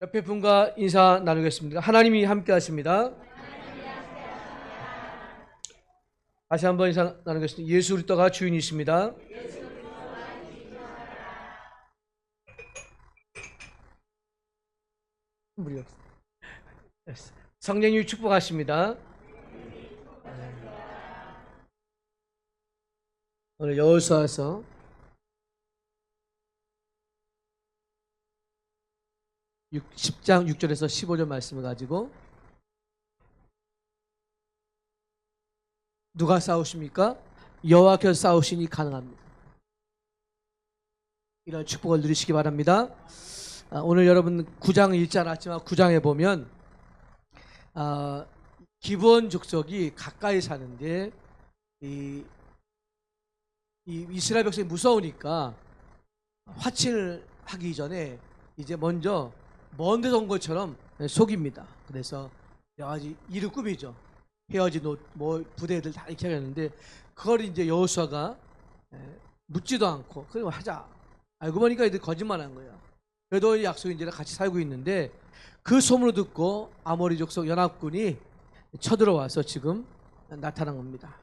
옆에 분과 인사 나누겠습니다. 하나님이 함께 하십니다. 다시 한번 인사 나누겠습니다. 예수 그리스도가 주인이십니다. 성령님 축복하십니다. 오늘 여호수아서 10장 6절에서 15절 말씀을 가지고 누가 싸우십니까? 여호와께서 싸우시니 가능합니다. 이런 축복을 누리시기 바랍니다. 오늘 여러분 9장 읽지 않았지만 9장에 보면 기브온 족속이 가까이 사는데 이 이스라엘 백성이 무서우니까 화친을 하기 전에 이제 먼저 먼 데서 온 것처럼 속입니다. 그래서 여러 가지 일을 꾸미죠. 헤어진 옷, 부대들 다 이렇게 하겠는데 그걸 이제 여호수아가 묻지도 않고 그럼 하자. 알고 보니까 이들 거짓말한 거예요. 그래도 약속인지라 같이 살고 있는데 그 소문을 듣고 아모리 족속 연합군이 쳐들어와서 지금 나타난 겁니다.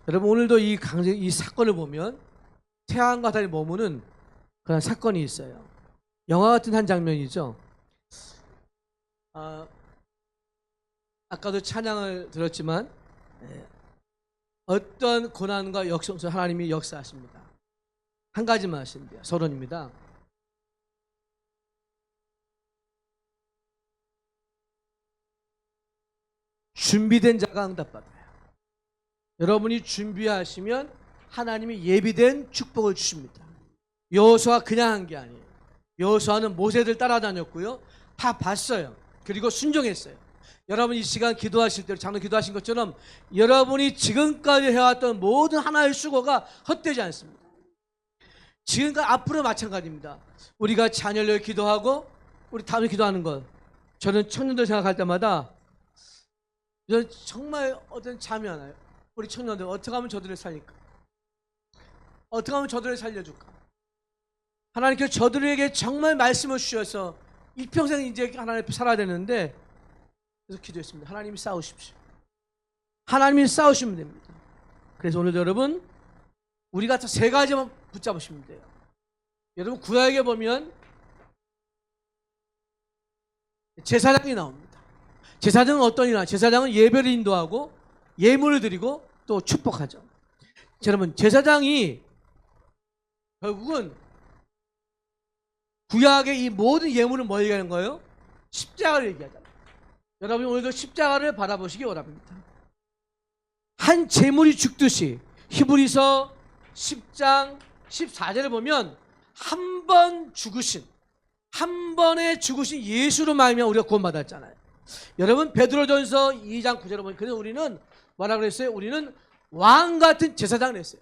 여러분 오늘도 이 사건을 보면 태양과 달이 머무는 그런 사건이 있어요. 영화 같은 한 장면이죠. 아까도 찬양을 들었지만 어떤 고난과 역성서 하나님이 역사하십니다. 한 가지만 하신대요. 서론입니다. 준비된 자가 응답받아요. 여러분이 준비하시면 하나님이 예비된 축복을 주십니다. 여호수아 그냥 한 게 아니에요. 여호수아는 모세들 따라다녔고요. 다 봤어요. 그리고 순종했어요. 여러분 이 시간 기도하실 때 장로 기도하신 것처럼 여러분이 지금까지 해왔던 모든 하나의 수고가 헛되지 않습니다. 지금까지 앞으로 마찬가지입니다. 우리가 자녀를 위해 기도하고 우리 다음에 기도하는 것, 저는 청년들 생각할 때마다 저는 정말 어떤 잠이 안 와요. 우리 청년들 어떻게 하면 저들을 살릴까? 어떻게 하면 저들을 살려줄까? 하나님께서 저들에게 정말 말씀을 주셔서 일평생 이제 하나님 앞에 살아야 되는데 그래서 기도했습니다. 하나님이 싸우십시오. 하나님이 싸우시면 됩니다. 그래서 오늘 여러분 우리가 세 가지만 붙잡으시면 돼요. 여러분 구약에 보면 제사장이 나옵니다. 제사장은 어떤 일이나 제사장은 예배를 인도하고 예물을 드리고 또 축복하죠. 여러분 제사장이 결국은 구약의 이 모든 예물은 뭐 얘기하는 거예요? 십자가를 얘기하잖아요. 여러분 오늘도 십자가를 바라보시기 바랍니다. 한 제물이 죽듯이 히브리서 10장 14절을 보면 한 번 죽으신 한 번에 죽으신 예수로 말미암아 우리가 구원받았잖아요. 여러분 베드로전서 2장 9절을 보면 그래서 우리는 뭐라 그랬어요? 우리는 왕 같은 제사장을 했어요.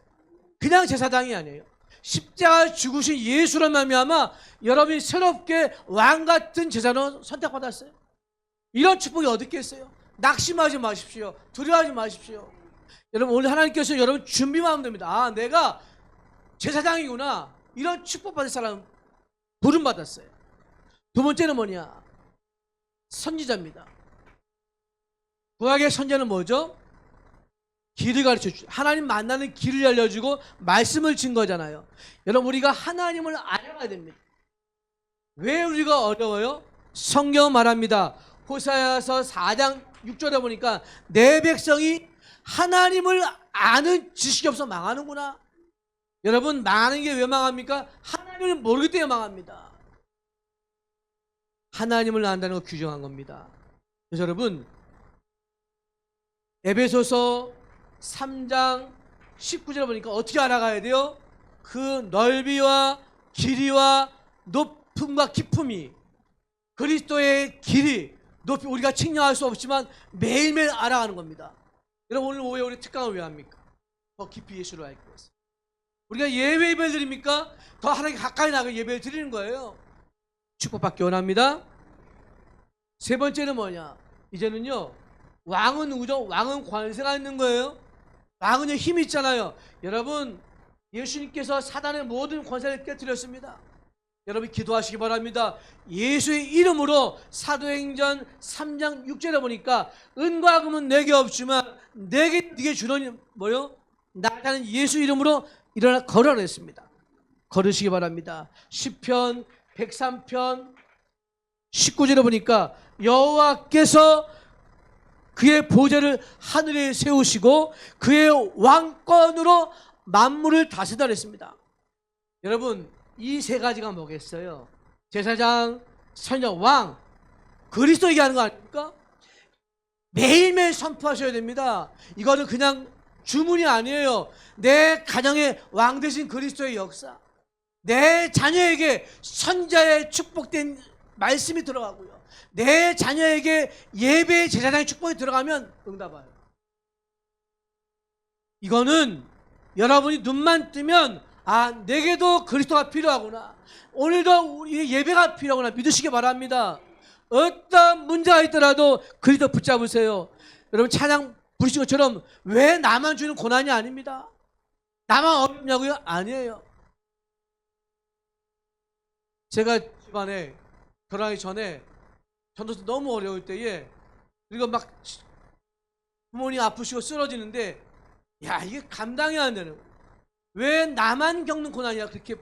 그냥 제사장이 아니에요. 십자가 죽으신 예수로 말미암아 여러분이 새롭게 왕 같은 제사로 선택받았어요. 이런 축복이 어디 있겠어요? 낙심하지 마십시오. 두려워하지 마십시오. 여러분 오늘 하나님께서 여러분 준비만 하면 됩니다. 내가 제사장이구나. 이런 축복받을 사람 부름받았어요. 두 번째는 뭐냐? 선지자입니다. 구약의 선지자는 뭐죠? 길을 가르쳐주죠. 하나님 만나는 길을 알려주고 말씀을 준 거잖아요. 여러분 우리가 하나님을 알아가야 됩니다. 왜 우리가 어려워요? 성경 말합니다. 호세아서 4장 6절에 보니까 내 백성이 하나님을 아는 지식이 없어 망하는구나. 여러분 망하는 게 왜 망합니까? 하나님을 모르기 때문에 망합니다. 하나님을 안다는 걸 규정한 겁니다. 그래서 여러분 에베소서 3장 19절에 보니까 어떻게 알아가야 돼요? 그 넓이와 길이와 높음과 깊음이 그리스도의 길이 높이 우리가 측량할 수 없지만 매일매일 알아가는 겁니다. 여러분 오늘 오후에 우리 특강을 왜 합니까? 더 깊이 예수를 알기 위해서. 우리가 예배를 드립니까? 더 하나님께 가까이 나가 예배를 드리는 거예요. 축복받기 원합니다. 세 번째는 뭐냐? 이제는요 왕은 누구죠? 왕은 관세가 있는 거예요. 왕은 힘이 있잖아요. 여러분 예수님께서 사단의 모든 권세를 깨뜨렸습니다. 여러분 기도하시기 바랍니다. 예수의 이름으로 사도행전 3장 6절에 보니까 은과 금은 내게 없지만 내게 네게 주노니 뭐요? 나는 예수 이름으로 일어나 걸어라 했습니다. 걸으시기 바랍니다. 시편 103편 19절에 보니까 여호와께서 그의 보좌를 하늘에 세우시고 그의 왕권으로 만물을 다스리다 했습니다. 여러분 이 세 가지가 뭐겠어요? 제사장, 선장, 왕, 그리스도 얘기하는 거 아닙니까? 매일매일 선포하셔야 됩니다. 이거는 그냥 주문이 아니에요. 내 가정에 왕 되신 그리스도의 역사, 내 자녀에게 선자의 축복된 말씀이 들어가고요, 내 자녀에게 예배의 제사장의 축복이 들어가면 응답해요. 이거는 여러분이 눈만 뜨면 아, 내게도 그리스도가 필요하구나, 오늘도 우리 예배가 필요하구나 믿으시기 바랍니다. 어떤 문제가 있더라도 그리스도 붙잡으세요. 여러분 찬양 부르신 것처럼 왜 나만 주는 고난이 아닙니다. 나만 어렵냐고요? 아니에요. 제가 집안에 결혼하기 전에 전도서 너무 어려울 때에, 그리고 막 부모님 아프시고 쓰러지는데 야, 이게 감당이 안 되는 거예요. 왜 나만 겪는 고난이야? 그렇게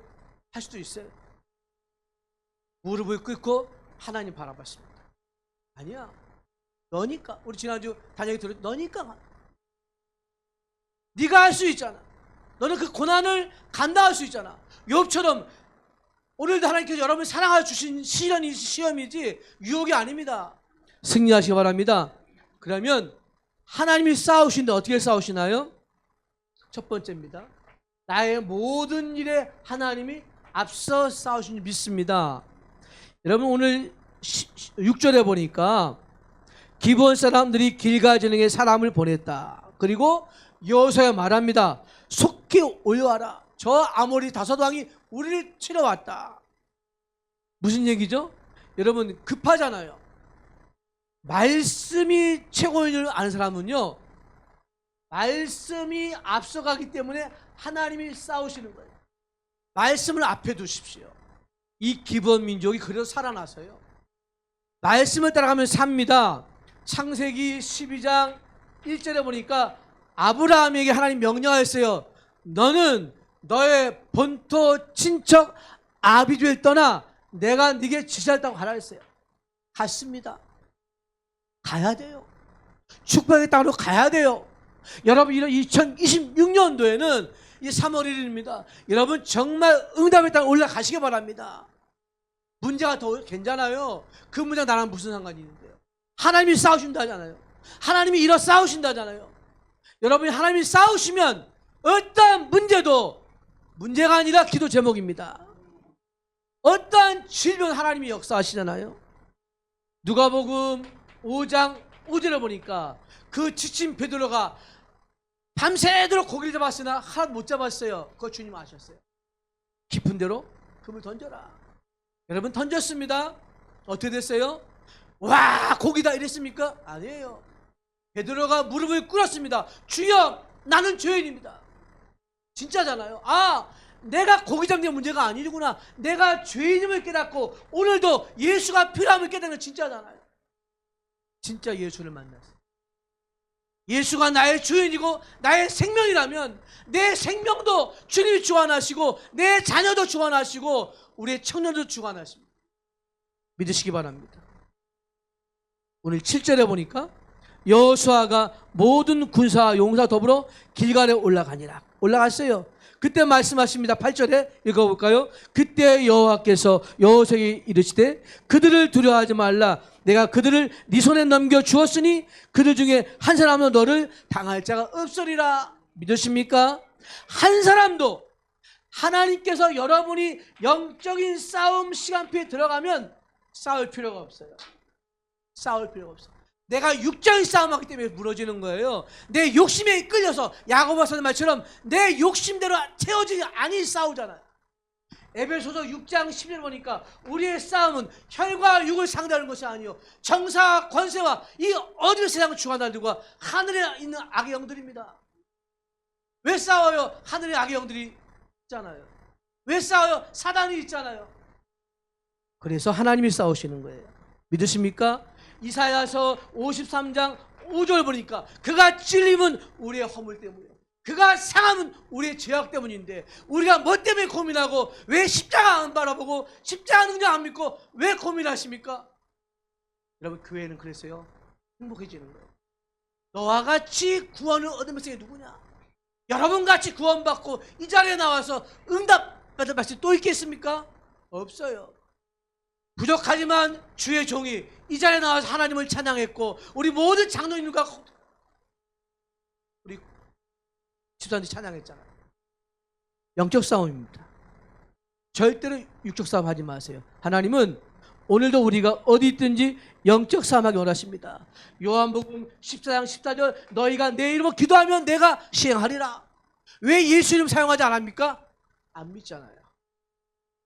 할 수도 있어요. 무릎을 꿇고 하나님 바라봤습니다. 아니야, 너니까. 우리 지난주 단역이 들었, 너니까. 네가 할 수 있잖아. 너는 그 고난을 감당할 수 있잖아. 욥처럼 오늘도 하나님께서 여러분을 사랑하여 주신 시험이지 유혹이 아닙니다. 승리하시기 바랍니다. 그러면 하나님이 싸우시는데 어떻게 싸우시나요? 첫 번째입니다. 나의 모든 일에 하나님이 앞서 싸우시는 줄 믿습니다. 여러분 오늘 6절에 보니까 기브온 사람들이 길가 전에 사람을 보냈다. 그리고 여호수아가 말합니다. 속히 올라와라. 저 아모리 다섯 왕이 우리를 치러 왔다. 무슨 얘기죠? 여러분 급하잖아요. 말씀이 최고인 줄 아는 사람은요, 말씀이 앞서가기 때문에 하나님이 싸우시는 거예요. 말씀을 앞에 두십시오. 이 기브온 민족이 그래서 살아나서요, 말씀을 따라가면 삽니다. 창세기 12장 1절에 보니까 아브라함에게 하나님 명령하였어요. 너는 너의 본토 친척 아비주엘 떠나 내가 네게 지시했다고 하라 했어요. 갔습니다. 가야 돼요. 축복의 땅으로 가야 돼요. 여러분 이런 2026년도에는 이 3월 1일입니다. 여러분 정말 응답의 땅에 올라가시기 바랍니다. 문제가 더 괜찮아요. 그 문제가 나랑 무슨 상관이 있는데요? 하나님이 싸우신다잖아요. 하나님이 일어 싸우신다잖아요. 여러분이 하나님이 싸우시면 어떠한 문제도 문제가 아니라 기도 제목입니다. 어떠한 질병 하나님이 역사하시잖아요. 누가복음 5장 5절에 보니까 그 지친 베드로가 밤새도록 고기를 잡았으나 하나도 못 잡았어요. 그거 주님 아셨어요. 깊은 데로 금을 던져라. 여러분 던졌습니다. 어떻게 됐어요? 와, 고기다 이랬습니까? 아니에요. 베드로가 무릎을 꿇었습니다. 주여, 나는 죄인입니다. 진짜잖아요. 아, 내가 고기 잡는 게 문제가 아니구나. 내가 죄인임을 깨닫고 오늘도 예수가 필요함을 깨닫는 건 진짜잖아요. 진짜 예수를 만났어요. 예수가 나의 주인이고 나의 생명이라면 내 생명도 주님이 주관하시고 내 자녀도 주관하시고 우리의 청년도 주관하십니다. 믿으시기 바랍니다. 오늘 7절에 보니까 여호수아가 모든 군사와 용사 더불어 길갈에 올라가니라. 올라갔어요. 그때 말씀하십니다. 8절에 읽어볼까요? 그때 여호와께서 여호수아에게 이르시되 그들을 두려워하지 말라. 내가 그들을 네 손에 넘겨 주었으니 그들 중에 한 사람도 너를 당할 자가 없으리라. 믿으십니까? 한 사람도. 하나님께서 여러분이 영적인 싸움 시간표에 들어가면 싸울 필요가 없어요. 싸울 필요가 없어요. 내가 육적인 싸움하기 때문에 무너지는 거예요. 내 욕심에 끌려서 야고보서 말처럼 내 욕심대로 채워지지 아니 싸우잖아요. 에베소서 6장 10절 보니까 우리의 싸움은 혈과 육을 상대하는 것이 아니요 정사와 권세와 이 어두운 세상을 주관하는 자들과 하늘에 있는 악의 영들입니다. 왜 싸워요? 하늘의 악의 영들이 있잖아요. 왜 싸워요? 사단이 있잖아요. 그래서 하나님이 싸우시는 거예요. 믿으십니까? 이사야서 53장 5절 보니까 그가 찔림은 우리의 허물 때문이에요. 그가 상함은 우리의 죄악 때문인데 우리가 뭐 때문에 고민하고 왜 십자가 안 바라보고 십자가 능력 안 믿고 왜 고민하십니까? 여러분 교회는 그랬어요. 행복해지는 거예요. 너와 같이 구원을 얻은 백성이 누구냐? 여러분 같이 구원받고 이 자리에 나와서 응답받을 백성이 또 있겠습니까? 없어요. 부족하지만 주의 종이 이 자리에 나와서 하나님을 찬양했고 우리 모든 장로님과 우리 집사님들이 찬양했잖아요. 영적 싸움입니다. 절대로 육적 싸움 하지 마세요. 하나님은 오늘도 우리가 어디 있든지 영적 싸움하기 원하십니다. 요한복음 14장 14절 너희가 내 이름으로 기도하면 내가 시행하리라. 왜 예수 이름 사용하지 않습니까? 안 믿잖아요.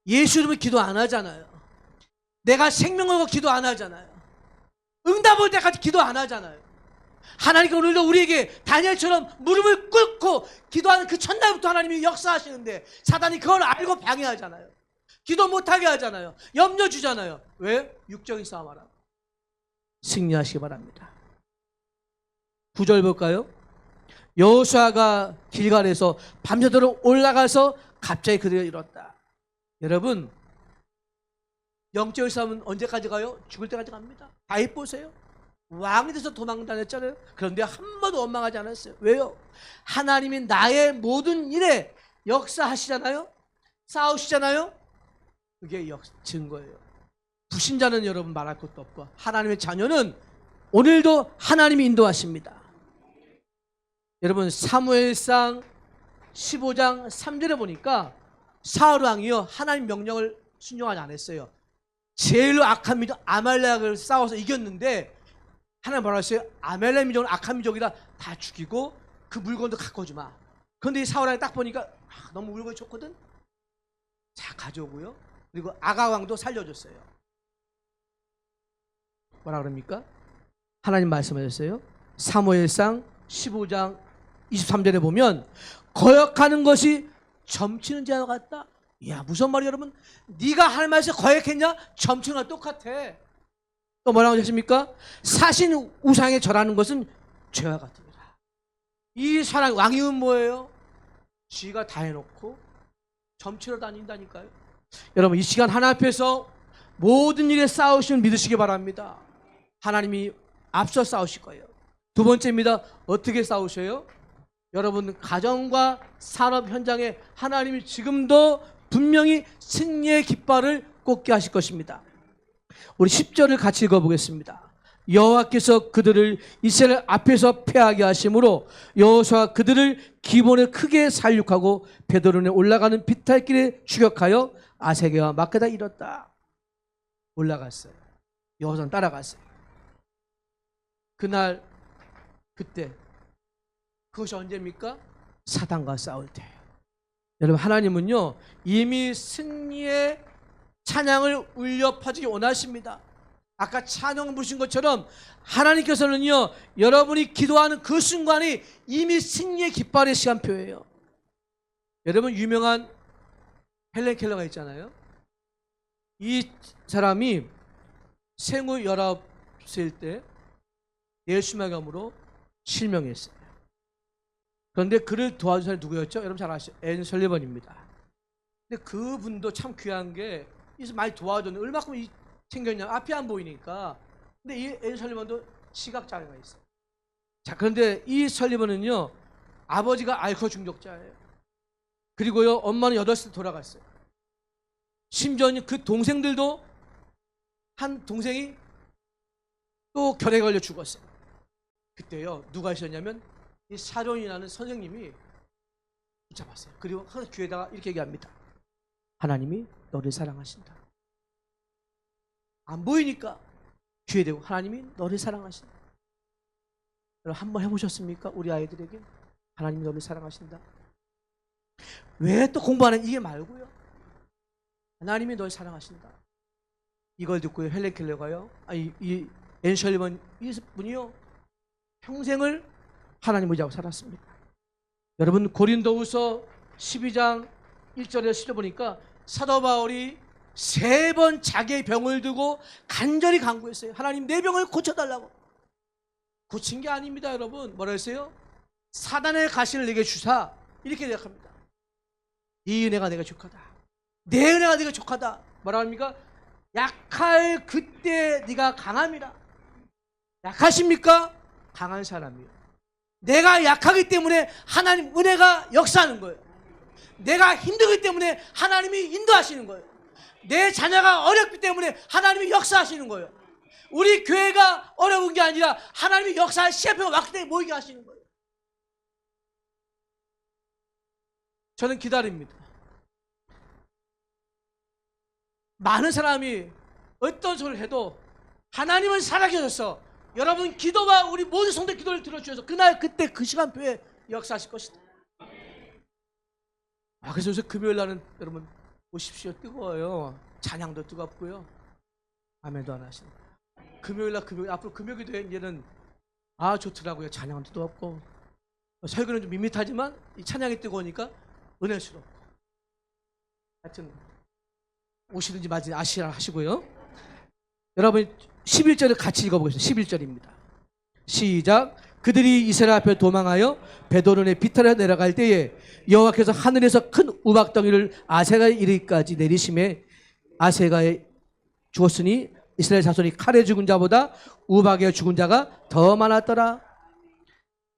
예수 이름을 기도 안 하잖아요. 내가 생명을 걸고 기도 안 하잖아요. 응답 올 때까지 기도 안 하잖아요. 하나님께 오늘도 우리에게 다니엘처럼 무릎을 꿇고 기도하는 그 첫날부터 하나님이 역사하시는데 사단이 그걸 알고 방해하잖아요. 기도 못하게 하잖아요. 염려 주잖아요. 왜? 육적인 싸움 하라고. 승리하시기 바랍니다. 9절 볼까요? 여호수아가 길갈에서 밤새도록 올라가서 갑자기 그들을 잃었다. 여러분 영적인 싸움은 언제까지 가요? 죽을 때까지 갑니다. 다윗 보세요. 왕이 돼서 도망다녔잖아요. 그런데 한 번도 원망하지 않았어요. 왜요? 하나님이 나의 모든 일에 역사하시잖아요. 싸우시잖아요. 그게 증거예요. 불신자는 여러분 말할 것도 없고 하나님의 자녀는 오늘도 하나님이 인도하십니다. 여러분 사무엘상 15장 3절에 보니까 사울 왕이요 하나님 명령을 순종하지 않았어요. 제일로 악한 민족 아말렉을 싸워서 이겼는데 하나님 뭐라 했어요? 아말렉 민족은 악한 민족이라 다 죽이고 그 물건도 갖고 오지 마. 그런데 이 사울 왕이 딱 보니까 너무 물건이 좋거든. 자 가져오고요. 그리고 아가왕도 살려줬어요. 뭐라 그럽니까? 하나님 말씀하셨어요. 사무엘상 15장 23절에 보면 거역하는 것이 점치는 자와 같다. 이야 무슨 말이에요 여러분? 네가 할 말에서 거역했냐? 점치는 거랑 똑같아. 또 뭐라고 하십니까? 사신 우상에 절하는 것은 죄와 같습니다. 이 사람 왕이은 뭐예요? 지가 다 해놓고 점치러 다닌다니까요. 여러분 이 시간 하나님 앞에서 모든 일에 싸우시면 믿으시기 바랍니다. 하나님이 앞서 싸우실 거예요. 두 번째입니다. 어떻게 싸우셔요? 여러분 가정과 산업 현장에 하나님이 지금도 분명히 승리의 깃발을 꽂게 하실 것입니다. 우리 10절을 같이 읽어보겠습니다. 여호와께서 그들을 이스라엘 앞에서 패하게 하심으로 여호수아가 그들을 기본에 크게 살육하고 베드론에 올라가는 비탈길에 추격하여 아세게와 마케다 이뤘다. 올라갔어요. 여호수아는 따라갔어요. 그날 그때 그것이 언제입니까? 사단과 싸울 때예요. 여러분 하나님은요 이미 승리의 찬양을 울려 퍼지기 원하십니다. 아까 찬양 부르신 것처럼 하나님께서는요 여러분이 기도하는 그 순간이 이미 승리의 깃발의 시간표예요. 여러분 유명한 헬렌 켈러가 있잖아요. 이 사람이 생후 19살 때 뇌수막염으로 실명했어요. 그런데 그를 도와준 사람이 누구였죠? 여러분 잘 아시죠? 앤 설리번입니다. 근데 그분도 참 귀한 게 많이 도와줬는데 얼마큼 챙겼냐? 앞이 안 보이니까. 근데 이 앤 설리번도 시각장애가 있어요. 자, 그런데 이 설리번은요 아버지가 알코올 중독자예요. 그리고요 엄마는 8살 때 돌아갔어요. 심지어 그 동생들도 한 동생이 또 결핵 걸려 죽었어요. 그때요 누가 있었냐면 이 사존이라는 선생님이 붙잡았어요. 그리고 항상 귀에다가 이렇게 얘기합니다. 하나님이 너를 사랑하신다. 안 보이니까 귀에 대고 하나님이 너를 사랑하신다. 여러분 한번 해보셨습니까? 우리 아이들에게 하나님이 너를 사랑하신다. 왜 또 공부하는 이게 말고요. 하나님이 너를 사랑하신다. 이걸 듣고요 헬렌 켈러가요 이 앤 설리번 이분이요 평생을 하나님을 의지하고 살았습니다. 여러분 고린도후서 12장 1절에서 10절 보니까 사도 바울이 3번 자기의 병을 두고 간절히 간구했어요. 하나님, 내 병을 고쳐달라고. 고친 게 아닙니다, 여러분. 뭐라 했어요? 사단의 가시를 내게 주사, 이렇게 생각합니다. 네 은혜가 내가 족하다. 내 은혜가 내가 족하다. 뭐라 합니까? 약할 그때 네가 강함이라. 약하십니까? 강한 사람이요. 내가 약하기 때문에 하나님 은혜가 역사하는 거예요. 내가 힘들기 때문에 하나님이 인도하시는 거예요. 내 자녀가 어렵기 때문에 하나님이 역사하시는 거예요. 우리 교회가 어려운 게 아니라 하나님이 역사할 시합에 왔기 때문에 모이게 하시는 거예요. 저는 기다립니다. 많은 사람이 어떤 소리를 해도 하나님은 살아계셔서 여러분 기도와 우리 모든 성도 기도를 들어주셔서 그날 그때 그 시간표에 역사하실 것이다. 그래서 요새 금요일 날은 여러분 오십시오. 뜨거워요. 찬양도 뜨겁고요. 아멘도 안 하시는 거예요. 금요일 날 앞으로 금요 기도회 이제는 좋더라고요. 찬양도 뜨겁고 설교는 좀 밋밋하지만 이 찬양이 뜨거우니까 은혜스럽고 하여튼 오시든지 마든지 아시라 하시고요. 여러분 11절을 같이 읽어보겠습니다. 11절입니다. 시작. 그들이 이스라엘 앞에 도망하여 베도론의 비탈에 내려갈 때에 여호와께서 하늘에서 큰 우박덩이를 아세가에 이르기까지 내리심에 아세가에 죽었으니 이스라엘 자손이 칼에 죽은 자보다 우박에 죽은 자가 더 많았더라.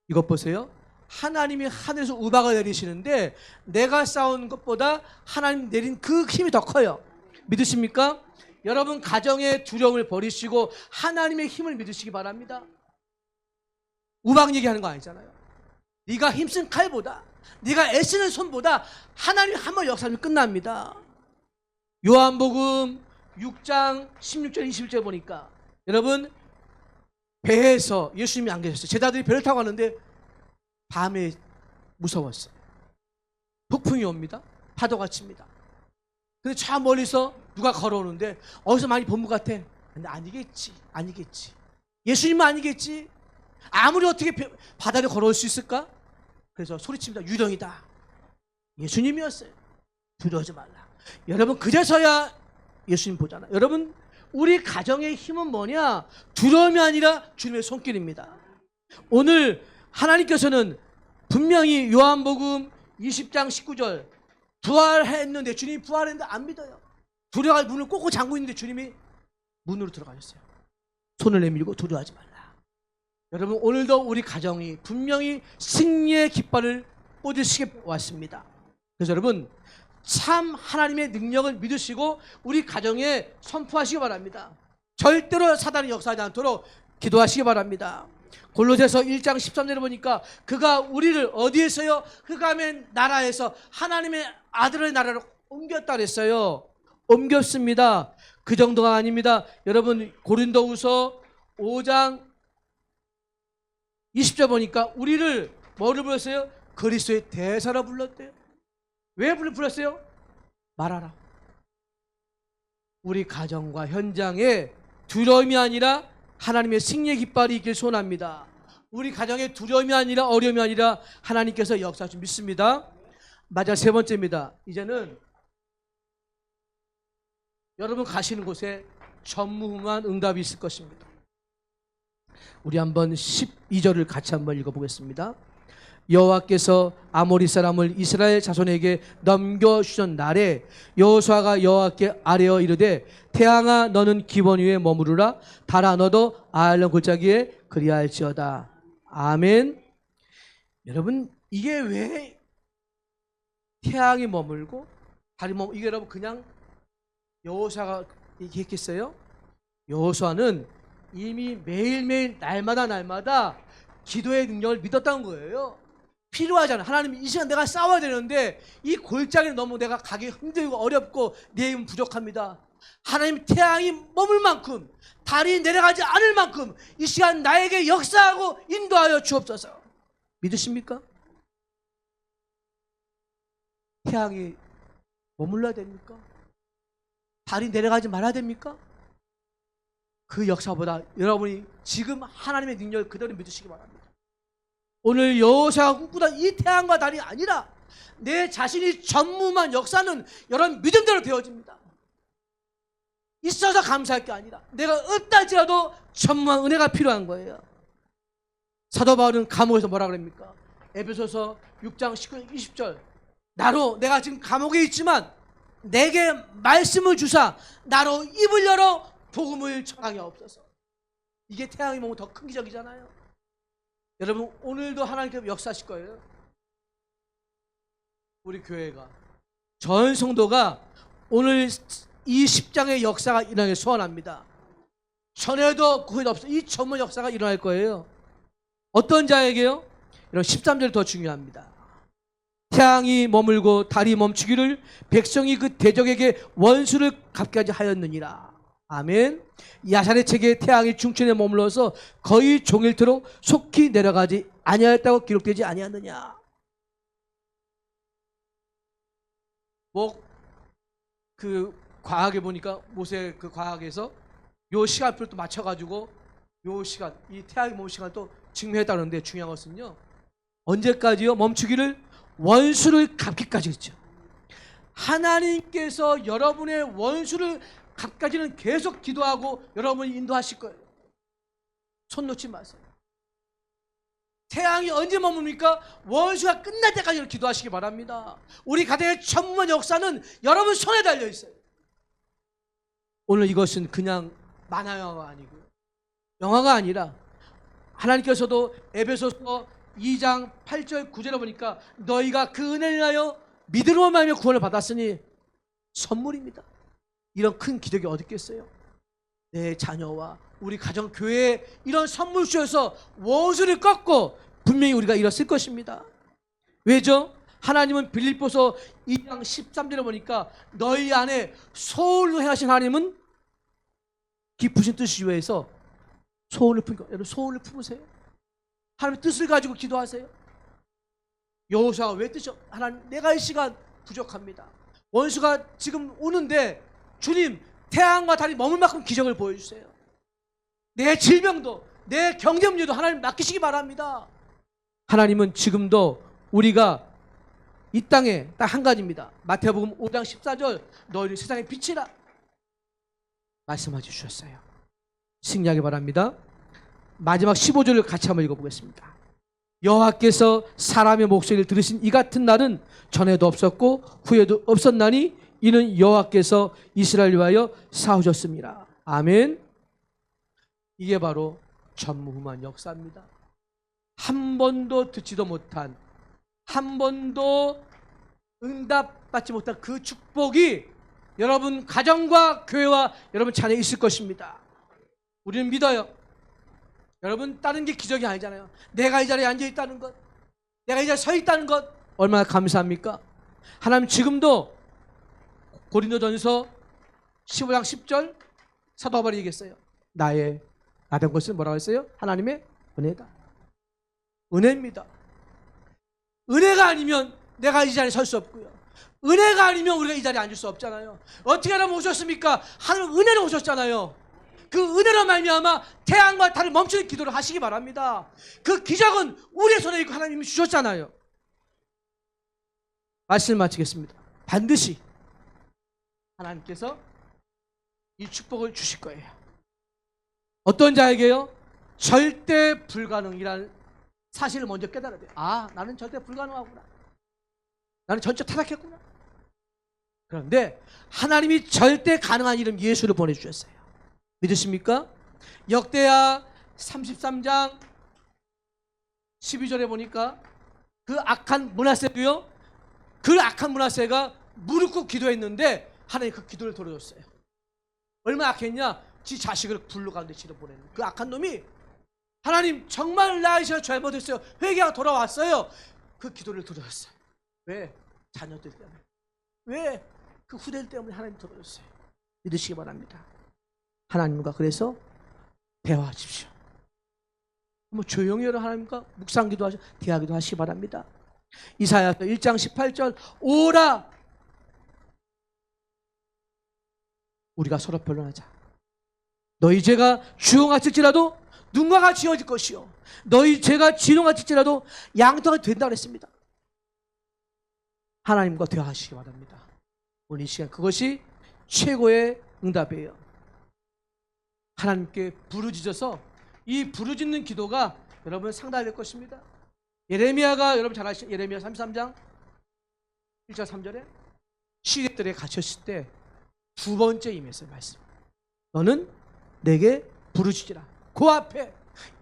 이것 보세요. 하나님이 하늘에서 우박을 내리시는데 내가 싸운 것보다 하나님 내린 그 힘이 더 커요. 믿으십니까? 여러분 가정의 두려움을 버리시고 하나님의 힘을 믿으시기 바랍니다. 우박 얘기하는 거 아니잖아요. 네가 힘쓴 칼보다 네가 애쓰는 손보다 하나님이 한번 역사하면 끝납니다. 요한복음 6장 16절 21절 보니까 여러분 배에서 예수님이 안 계셨어요. 제자들이 배를 타고 가는데 밤에 무서웠어요. 폭풍이 옵니다. 파도가 칩니다. 근데 저 멀리서 누가 걸어오는데 어디서 많이 본 것 같아. 근데 아니겠지. 예수님은 아니겠지. 아무리 어떻게 바다를 걸어올 수 있을까? 그래서 소리칩니다. 유령이다. 예수님이었어요. 두려워하지 말라. 여러분 그제서야 예수님 보잖아. 여러분 우리 가정의 힘은 뭐냐? 두려움이 아니라 주님의 손길입니다. 오늘 하나님께서는 분명히 요한복음 20장 19절 부활했는데 주님이 부활했는데 안 믿어요. 두려워할 문을 꼭꼭 잠그고 있는데 주님이 문으로 들어가셨어요. 손을 내밀고 두려워하지 말라. 여러분 오늘도 우리 가정이 분명히 승리의 깃발을 꽂으시게 왔습니다. 그래서 여러분 참 하나님의 능력을 믿으시고 우리 가정에 선포하시기 바랍니다. 절대로 사단이 역사하지 않도록 기도하시기 바랍니다. 골로새서 1장 13절에 보니까 그가 우리를 어디에서요? 흑암의 나라에서 하나님의 아들의 나라로 옮겼다 그랬어요. 옮겼습니다. 그 정도가 아닙니다. 여러분 고린도후서 5장 20절 보니까 우리를 뭐를 불렀어요? 그리스도의 대사로 불렀대요. 왜 불렀어요? 말하라. 우리 가정과 현장에 두려움이 아니라 하나님의 승리의 깃발이 있길 소원합니다. 우리 가정에 두려움이 아니라 어려움이 아니라 하나님께서 역사하실 믿습니다. 맞아, 세 번째입니다. 이제는 여러분 가시는 곳에 전무후무한 응답이 있을 것입니다. 우리 한번 12절을 같이 한번 읽어보겠습니다. 여호와께서 아모리 사람을 이스라엘 자손에게 넘겨주신 날에 여호수아가 여호와께 아뢰어 이르되 태양아 너는 기본 위에 머무르라 달아 너도 아알론 골짜기에 그리할지어다. 아멘. 여러분 이게 왜 태양이 머물고 달이 머물고 이게 여러분 그냥 여호수아가 얘기했겠어요? 여호수아는 이미 매일매일 날마다 기도의 능력을 믿었다는 거예요. 필요하잖아요. 하나님 이 시간 내가 싸워야 되는데 이 골짜기에 너무 내가 가기 힘들고 어렵고 내 힘은 부족합니다. 하나님 태양이 머물 만큼 달이 내려가지 않을 만큼 이 시간 나에게 역사하고 인도하여 주옵소서. 믿으십니까? 태양이 머물러야 됩니까? 달이 내려가지 말아야 됩니까? 그 역사보다 여러분이 지금 하나님의 능력을 그대로 믿으시기 바랍니다. 오늘 여호수아가 꿈꾸던 이 태양과 달이 아니라 내 자신이 전무만 역사는 여러분 믿음대로 되어집니다. 있어서 감사할 게 아니라 내가 없다 할지라도 전무한 은혜가 필요한 거예요. 사도 바울은 감옥에서 뭐라 그럽니까? 에베소서 6장 19절 20절 나로 내가 지금 감옥에 있지만 내게 말씀을 주사 나로 입을 열어 복음을 전하게 하옵소서. 이게 태양이 보면 더 큰 기적이잖아요. 여러분 오늘도 하나님께서 역사하실 거예요. 우리 교회가 전 성도가 오늘 이 10장의 역사가 일어나길 소원합니다. 전에도 후에도 없어. 이 전문 역사가 일어날 거예요. 어떤 자에게요? 이런 13절 더 중요합니다. 태양이 머물고 달이 멈추기를 백성이 그 대적에게 원수를 갚게 하였느니라. 아멘. 야살의 책에 태양이 중천에 머물러서 거의 종일토록 속히 내려가지 아니하였다고 기록되지 아니하느냐. 그 과학에 보니까 모세 그 과학에서 요 시간표를 또 맞춰가지고 요 시간 이 태양이 머무는 시간 또 증명했다는데 중요한 것은요. 언제까지요? 멈추기를 원수를 갚기까지 했죠. 하나님께서 여러분의 원수를 갚기까지는 계속 기도하고 여러분이 인도하실 거예요. 손 놓지 마세요. 태양이 언제 머뭅니까? 원수가 끝날 때까지 기도하시기 바랍니다. 우리 가정의 전문 역사는 여러분 손에 달려 있어요. 오늘 이것은 그냥 만화영화가 아니고요. 영화가 아니라 하나님께서도 에베소서 2장 8절 9절에 보니까 너희가 그 은혜를 인하여 믿음으로 말미암아 구원을 받았으니 선물입니다. 이런 큰 기적이 어디 있겠어요? 내 자녀와 우리 가정 교회에 이런 선물 주셔서 원수를 꺾고 분명히 우리가 일었을 것입니다. 왜죠? 하나님은 빌립보서 2장 13절에 보니까 너희 안에 소원을 행하신 하나님은 깊으신 뜻을 위해서 소원을 품고 여러분 소원을 품으세요. 하나님의 뜻을 가지고 기도하세요. 여호수아가 왜 뜻이요? 하나님 내가 이 시간 부족합니다. 원수가 지금 오는데 주님 태양과 달이 머물 만큼 기적을 보여주세요. 내 질병도 내 경제 문제도 하나님 맡기시기 바랍니다. 하나님은 지금도 우리가 이 땅에 딱 한 가지입니다. 마태복음 5장 14절 너희는 세상의 빛이라 말씀해 주셨어요. 승리하기 바랍니다. 마지막 15절을 같이 한번 읽어보겠습니다. 여호와께서 사람의 목소리를 들으신 이 같은 날은 전에도 없었고 후에도 없었나니 이는 여호와께서 이스라엘을 위하여 싸우셨습니다. 아멘. 이게 바로 전무후무한 역사입니다. 한 번도 듣지도 못한 한 번도 응답받지 못한 그 축복이 여러분 가정과 교회와 여러분 자녀에 있을 것입니다. 우리는 믿어요. 여러분 다른 게 기적이 아니잖아요. 내가 이 자리에 앉아 있다는 것, 내가 이 자리에 서 있다는 것 얼마나 감사합니까? 하나님 지금도 고린도전서 15장 10절 사도 바울이 얘기했어요. 나의 나된 것은 뭐라고 했어요? 하나님의 은혜다. 은혜입니다. 은혜가 아니면 내가 이 자리에 설 수 없고요. 은혜가 아니면 우리가 이 자리에 앉을 수 없잖아요. 어떻게 하면 오셨습니까? 하나님 은혜로 오셨잖아요. 그 은혜로 말미암아 태양과 달을 멈추는 기도를 하시기 바랍니다. 그 기적은 우리의 손에 있고 하나님이 주셨잖아요. 말씀을 마치겠습니다. 반드시 하나님께서 이 축복을 주실 거예요. 어떤 자에게요? 절대 불가능이라는 사실을 먼저 깨달아야 돼요. 아, 나는 절대 불가능하구나. 나는 전적 타락했구나. 그런데 하나님이 절대 가능한 이름 예수를 보내주셨어요. 믿으십니까? 역대하 33장 12절에 보니까 그 악한 므낫세도요. 그 악한 므낫세가 무릎 꿇고 기도했는데 하나님 그 기도를 들어줬어요. 얼마나 악했냐? 지 자식을 불로 가운데 치러 보내는 그 악한 놈이 하나님 정말 나이셔 잘못했어요. 회개가 돌아왔어요. 그 기도를 들어줬어요. 왜? 자녀들 때문에. 왜? 그 후대들 때문에 하나님 들어줬어요. 믿으시기 바랍니다. 하나님과 그래서 대화하십시오. 뭐 조용히 해라 하나님과 묵상기도 하시고 대화기도 하시기 바랍니다. 이사야서 1장 18절 오라 우리가 서로 변론하자. 너희 죄가 주홍같을지라도 눈과 같이 지어질 것이요 너희 죄가 진홍같을지라도 양털이 된다고 했습니다. 하나님과 대화하시기 바랍니다. 오늘 이 시간 그것이 최고의 응답이에요. 하나님께 부르짖어서 이 부르짖는 기도가 여러분 상달될 것입니다. 예레미야가 여러분 잘 아시죠? 예레미야 33장 1절 3절에 시대들에 갇혔을 때 두 번째 임했어요. 말씀. 너는 내게 부르짖으라. 그 앞에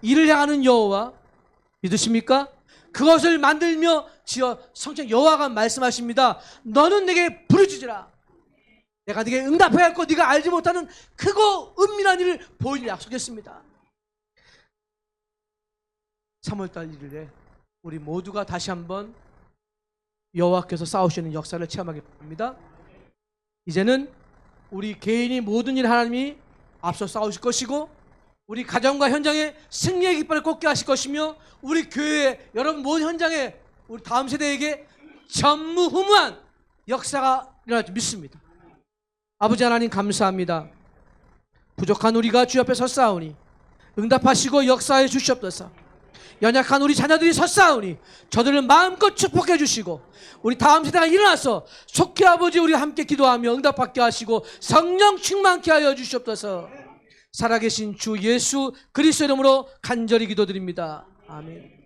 이를 향하는 여호와 믿으십니까? 그것을 만들며 지어 성령 여호와가 말씀하십니다. 너는 내게 부르짖으라. 내가 네게 응답해야 할 것, 네가 알지 못하는 크고 은밀한 일을 보이려 약속했습니다. 3월달 1일에 우리 모두가 다시 한번 여호와께서 싸우시는 역사를 체험하게 됩니다. 이제는 우리 개인이 모든 일 하나님이 앞서 싸우실 것이고 우리 가정과 현장에 승리의 깃발을 꽂게 하실 것이며 우리 교회 여러분 모든 현장에 우리 다음 세대에게 전무후무한 역사가 일어날 줄 믿습니다. 아버지 하나님 감사합니다. 부족한 우리가 주 옆에 섰사오니 응답하시고 역사해 주시옵소서. 연약한 우리 자녀들이 섰사오니 저들을 마음껏 축복해 주시고 우리 다음 세대가 일어나서 속히 아버지 우리 함께 기도하며 응답받게 하시고 성령 충만케 하여 주시옵소서. 살아계신 주 예수 그리스도 이름으로 간절히 기도드립니다. 아멘.